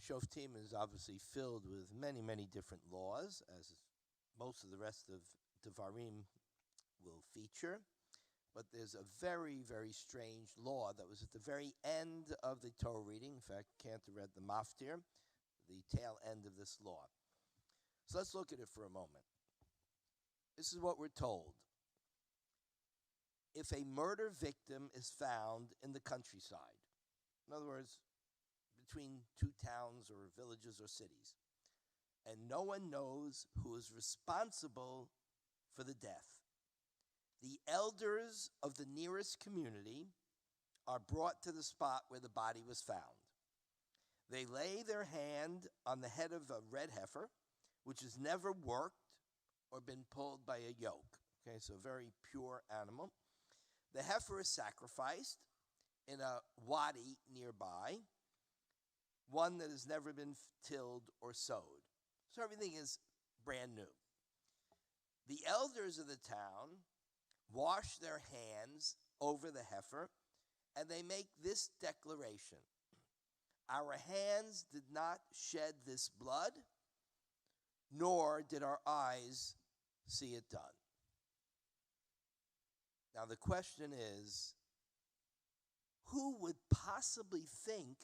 Shoftim is obviously filled with many, many different laws, as most of the rest of Devarim will feature. But there's a very, very strange law that was at the very end of the Torah reading. In fact, Cantor read the Maftir, the tail end of this law. So let's look at it for a moment. This is what we're told. If a murder victim is found in the countryside, in other words, between two towns or villages or cities, and no one knows who is responsible for the death, the elders of the nearest community are brought to the spot where the body was found. They lay their hand on the head of a red heifer, which has never worked or been pulled by a yoke. Okay, so a very pure animal. The heifer is sacrificed in a wadi nearby, one that has never been tilled or sowed. So everything is brand new. The elders of the town wash their hands over the heifer, and they make this declaration: our hands did not shed this blood, nor did our eyes see it done. Now the question is, who would possibly think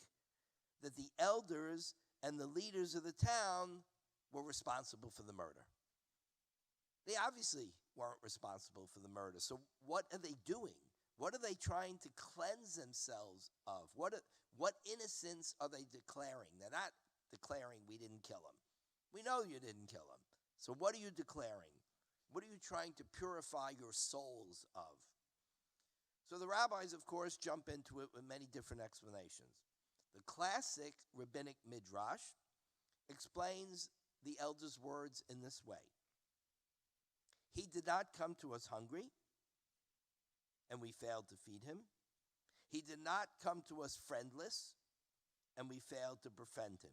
that the elders and the leaders of the town were responsible for the murder? They obviously weren't responsible for the murder. So what are they doing? What are they trying to cleanse themselves of? What innocence are they declaring? They're not declaring we didn't kill him. We know you didn't kill him. So what are you declaring? What are you trying to purify your souls of? So the rabbis, of course, jump into it with many different explanations. The classic rabbinic midrash explains the elder's words in this way: he did not come to us hungry, and we failed to feed him. He did not come to us friendless, and we failed to befriend him.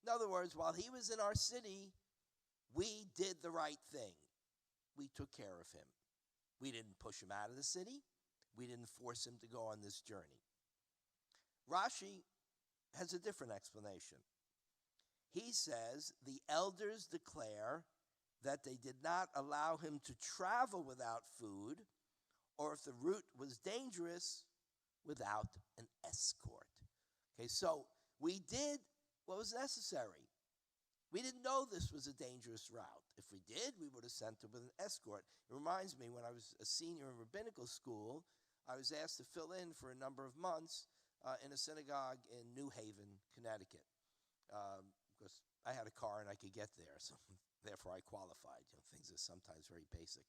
In other words, while he was in our city, we did the right thing. We took care of him. We didn't push him out of the city. We didn't force him to go on this journey. Rashi has a different explanation. He says the elders declare that they did not allow him to travel without food, or if the route was dangerous, without an escort. Okay, so we did what was necessary. We didn't know this was a dangerous route. If we did, we would have sent him with an escort. It reminds me, when I was a senior in rabbinical school, I was asked to fill in for a number of months in a synagogue in New Haven, Connecticut, because I had a car and I could get there, so therefore I qualified. Things are sometimes very basic.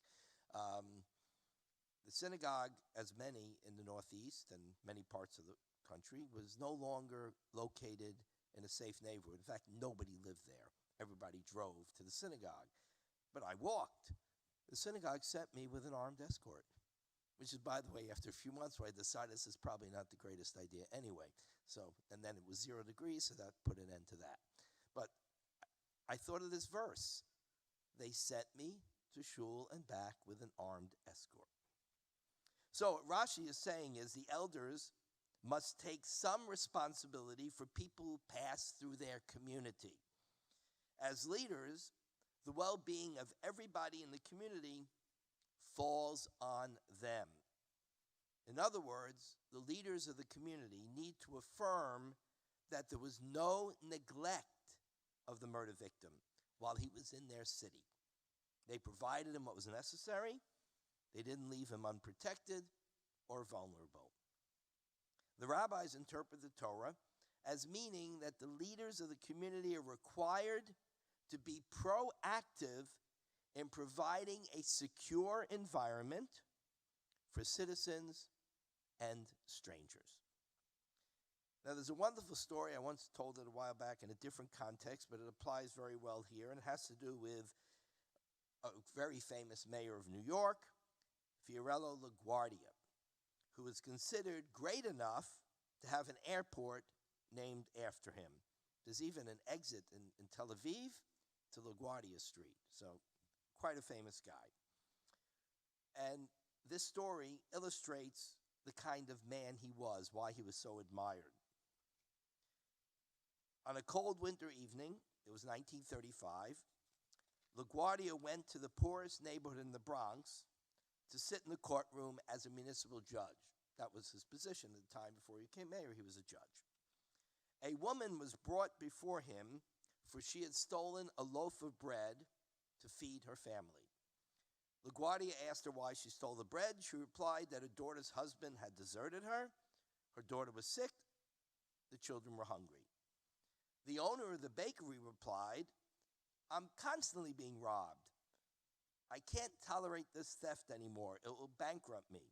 The synagogue, as many in the Northeast and many parts of the country, was no longer located in a safe neighborhood. In fact, nobody lived there. Everybody drove to the synagogue. But I walked. The synagogue sent me with an armed escort, which is, by the way, after a few months where I decided this is probably not the greatest idea anyway. So, and then it was 0 degrees, so that put an end to that. But I thought of this verse. They sent me to shul and back with an armed escort. So what Rashi is saying is the elders must take some responsibility for people who pass through their community. As leaders, the well-being of everybody in the community falls on them. In other words, the leaders of the community need to affirm that there was no neglect of the murder victim while he was in their city. They provided him what was necessary. They didn't leave him unprotected or vulnerable. The rabbis interpret the Torah as meaning that the leaders of the community are required to be proactive in providing a secure environment for citizens and strangers. Now, there's a wonderful story. I once told it a while back in a different context, but it applies very well here, and it has to do with a very famous mayor of New York, Fiorello LaGuardia, who was considered great enough to have an airport named after him. There's even an exit in Tel Aviv to LaGuardia Street, so quite a famous guy. And this story illustrates the kind of man he was, why he was so admired. On a cold winter evening, it was 1935, LaGuardia went to the poorest neighborhood in the Bronx to sit in the courtroom as a municipal judge. That was his position at the time before he became mayor. He was a judge. A woman was brought before him, for she had stolen a loaf of bread to feed her family. LaGuardia asked her why she stole the bread. She replied that her daughter's husband had deserted her. Her daughter was sick. The children were hungry. The owner of the bakery replied, "I'm constantly being robbed. I can't tolerate this theft anymore. It will bankrupt me."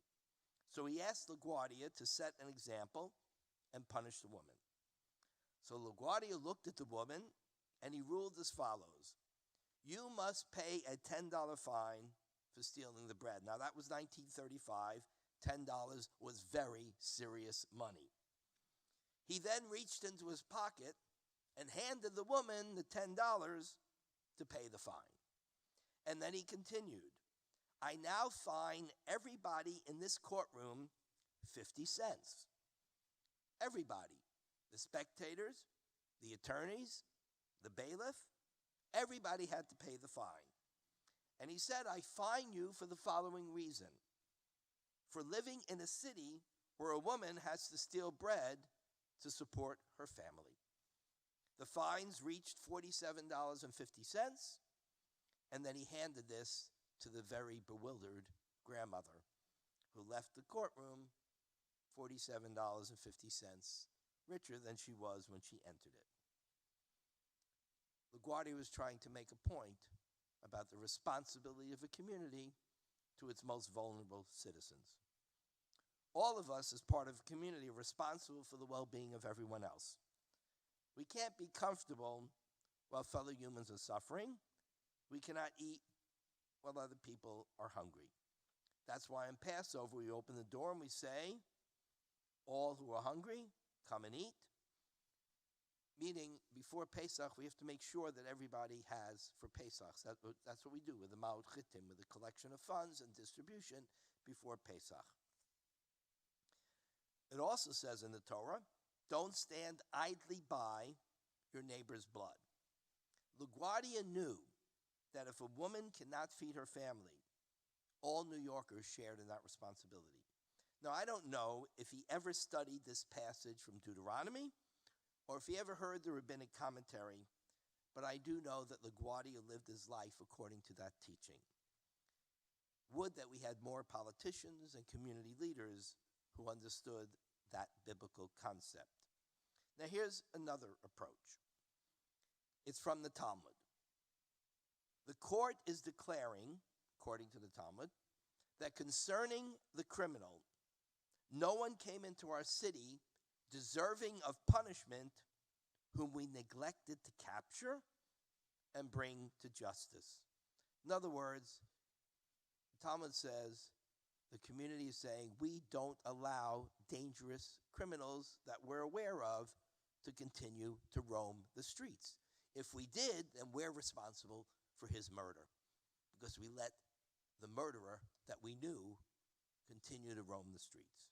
So he asked LaGuardia to set an example and punish the woman. So LaGuardia looked at the woman and he ruled as follows: "You must pay a $10 fine for stealing the bread." Now that was 1935. $10 was very serious money. He then reached into his pocket and handed the woman the $10 to pay the fine. And then he continued, "I now fine everybody in this courtroom 50 cents. Everybody. The spectators, the attorneys, the bailiff, everybody had to pay the fine. And he said, I fine you for the following reason: for living in a city where a woman has to steal bread to support her family." The fines reached $47.50, and then he handed this to the very bewildered grandmother, who left the courtroom $47.50 richer than she was when she entered it. LaGuardia was trying to make a point about the responsibility of a community to its most vulnerable citizens. All of us, as part of a community, are responsible for the well-being of everyone else. We can't be comfortable while fellow humans are suffering. We cannot eat while other people are hungry. That's why on Passover we open the door and we say, "All who are hungry, come and eat." Meaning, before Pesach, we have to make sure that everybody has for Pesach. That's what we do with the Ma'od Chitim, with the collection of funds and distribution before Pesach. It also says in the Torah, don't stand idly by your neighbor's blood. LaGuardia knew that if a woman cannot feed her family, all New Yorkers shared in that responsibility. Now, I don't know if he ever studied this passage from Deuteronomy or if he ever heard the rabbinic commentary, but I do know that LaGuardia lived his life according to that teaching. Would that we had more politicians and community leaders who understood that biblical concept. Now, here's another approach. It's from the Talmud. The court is declaring, according to the Talmud, that concerning the criminal, no one came into our city deserving of punishment whom we neglected to capture and bring to justice. In other words, the Talmud says, the community is saying, we don't allow dangerous criminals that we're aware of to continue to roam the streets. If we did, then we're responsible for his murder, because we let the murderer that we knew continue to roam the streets.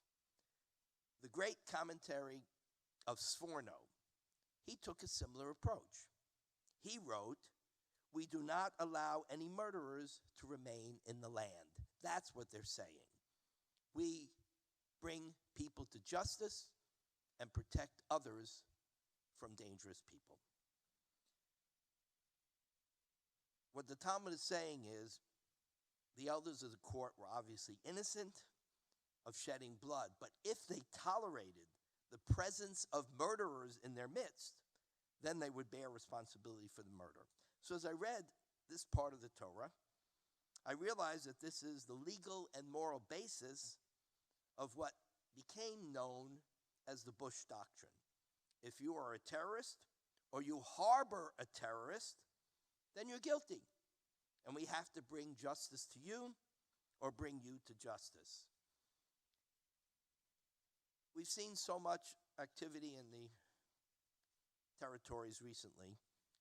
The great commentary of Sforno, he took a similar approach. He wrote, we do not allow any murderers to remain in the land. That's what they're saying. We bring people to justice and protect others from dangerous people. What the Talmud is saying is, the elders of the court were obviously innocent of shedding blood, but if they tolerated the presence of murderers in their midst, then they would bear responsibility for the murder. So as I read this part of the Torah, I realized that this is the legal and moral basis of what became known as the Bush Doctrine. If you are a terrorist or you harbor a terrorist, then you're guilty. And we have to bring justice to you or bring you to justice. We've seen so much activity in the territories recently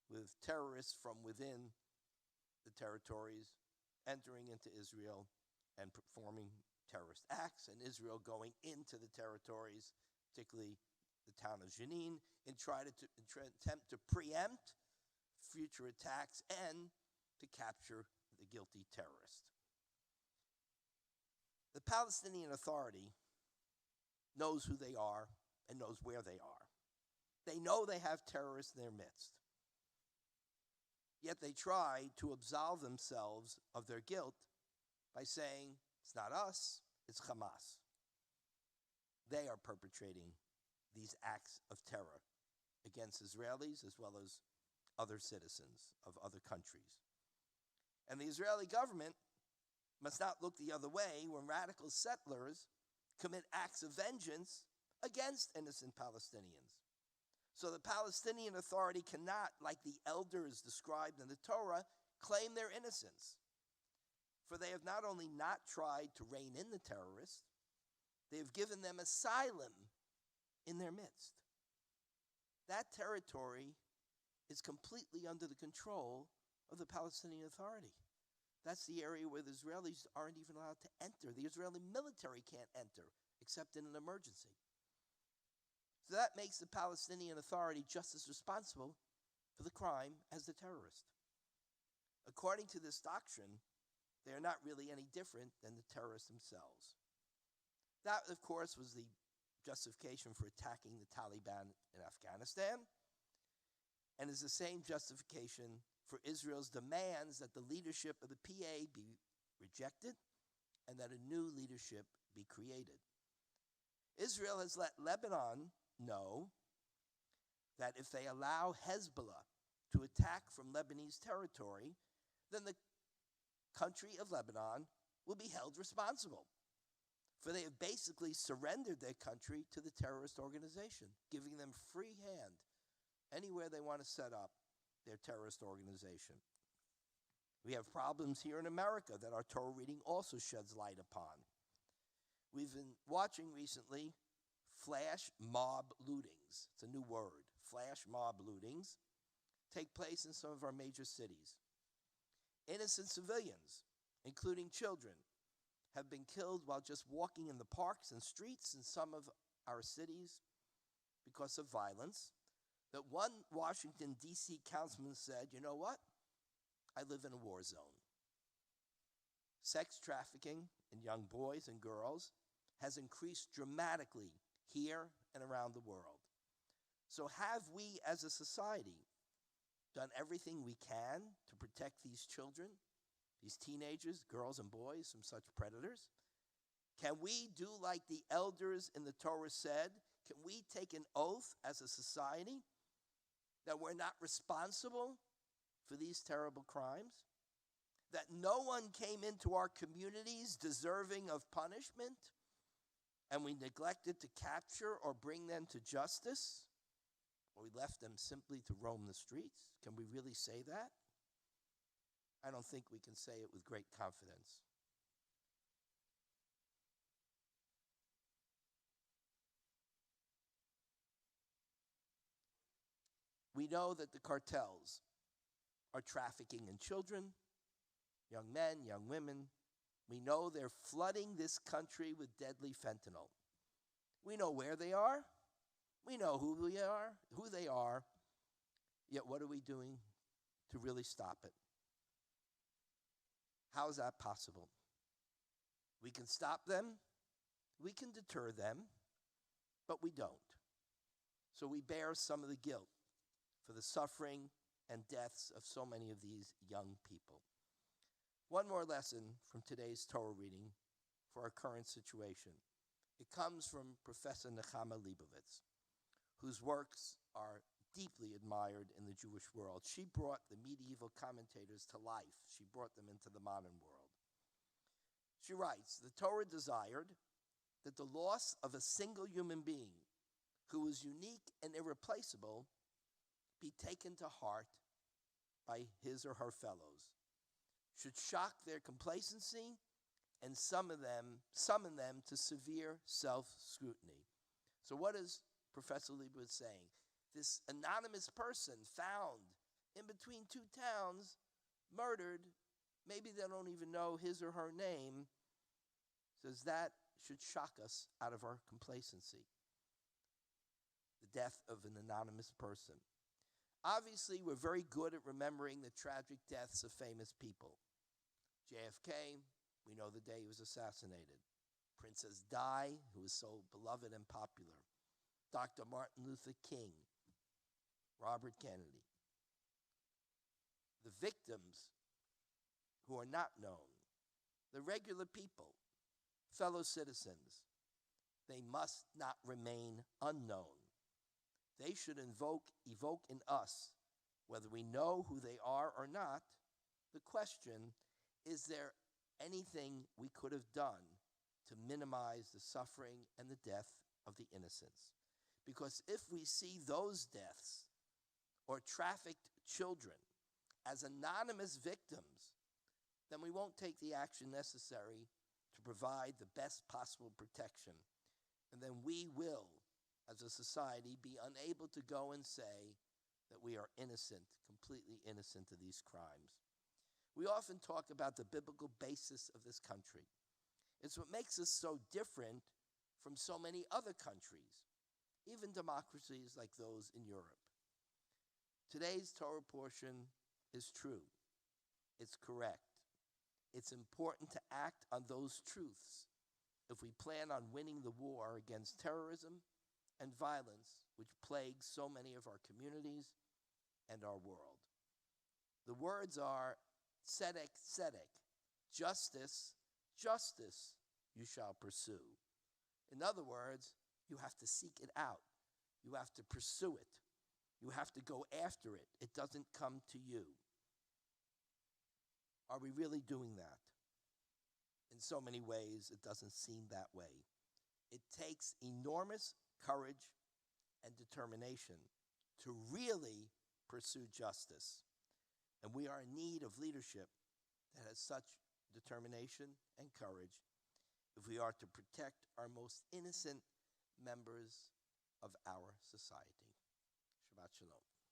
with terrorists from within the territories entering into Israel and performing terrorist acts, and Israel going into the territories, particularly the town of Jenin. and attempt to preempt future attacks and to capture the guilty terrorist. The Palestinian Authority knows who they are and knows where they are. They know they have terrorists in their midst. Yet they try to absolve themselves of their guilt by saying, it's not us, it's Hamas. They are perpetrating these acts of terror against Israelis as well as other citizens of other countries. And the Israeli government must not look the other way when radical settlers commit acts of vengeance against innocent Palestinians. So the Palestinian Authority cannot, like the elders described in the Torah, claim their innocence. For they have not only not tried to rein in the terrorists, they have given them asylum in their midst. That territory is completely under the control of the Palestinian Authority. That's the area where the Israelis aren't even allowed to enter. The Israeli military can't enter except in an emergency. So that makes the Palestinian Authority just as responsible for the crime as the terrorist. According to this doctrine, they are not really any different than the terrorists themselves. That, of course, was the justification for attacking the Taliban in Afghanistan, and is the same justification for Israel's demands that the leadership of the PA be rejected and that a new leadership be created. Israel has let Lebanon know that if they allow Hezbollah to attack from Lebanese territory, then the country of Lebanon will be held responsible. For they have basically surrendered their country to the terrorist organization, giving them free hand anywhere they want to set up their terrorist organization. We have problems here in America that our Torah reading also sheds light upon. We've been watching recently flash mob lootings. It's a new word. Flash mob lootings take place in some of our major cities. Innocent civilians, including children, have been killed while just walking in the parks and streets in some of our cities because of violence. That one Washington, D.C. councilman said, you know what? I live in a war zone. Sex trafficking in young boys and girls has increased dramatically here and around the world. So have we as a society done everything we can to protect these children, these teenagers, girls and boys from such predators? Can we do like the elders in the Torah said? Can we take an oath as a society that we're not responsible for these terrible crimes? That no one came into our communities deserving of punishment, and we neglected to capture or bring them to justice, or we left them simply to roam the streets? Can we really say that? I don't think we can say it with great confidence. We know that the cartels are trafficking in children, young men, young women. We know they're flooding this country with deadly fentanyl. We know where they are. We know who they are. Yet what are we doing to really stop it? How is that possible? We can stop them. We can deter them, but we don't. So we bear some of the guilt for the suffering and deaths of so many of these young people. One more lesson from today's Torah reading for our current situation. It comes from Professor Nechama Leibovitz, whose works are deeply admired in the Jewish world. She brought the medieval commentators to life. She brought them into the modern world. She writes, the Torah desired that the loss of a single human being who was unique and irreplaceable be taken to heart by his or her fellows, should shock their complacency and summon them to severe self-scrutiny. So what is Professor Leibovitz saying? This anonymous person found in between two towns, murdered, maybe they don't even know his or her name, says that should shock us out of our complacency. the death of an anonymous person. Obviously, we're very good at remembering the tragic deaths of famous people. JFK, we know the day he was assassinated. Princess Di, who was so beloved and popular. Dr. Martin Luther King, Robert Kennedy. The victims who are not known, the regular people, fellow citizens, they must not remain unknown. They should evoke in us, whether we know who they are or not, the question, is there anything we could have done to minimize the suffering and the death of the innocents? Because if we see those deaths or trafficked children as anonymous victims, then we won't take the action necessary to provide the best possible protection. And then we will, as a society, be unable to go and say that we are innocent, completely innocent of these crimes. We often talk about the biblical basis of this country. It's what makes us so different from so many other countries, even democracies like those in Europe. Today's Torah portion is true. It's correct. It's important to act on those truths if we plan on winning the war against terrorism and violence which plagues so many of our communities and our world. The words are tzedek, tzedek, justice, justice you shall pursue. In other words, you have to seek it out. You have to pursue it. You have to go after it. It doesn't come to you. Are we really doing that? In so many ways, it doesn't seem that way. It takes enormous courage and determination to really pursue justice. And we are in need of leadership that has such determination and courage if we are to protect our most innocent members of our society. Shabbat Shalom.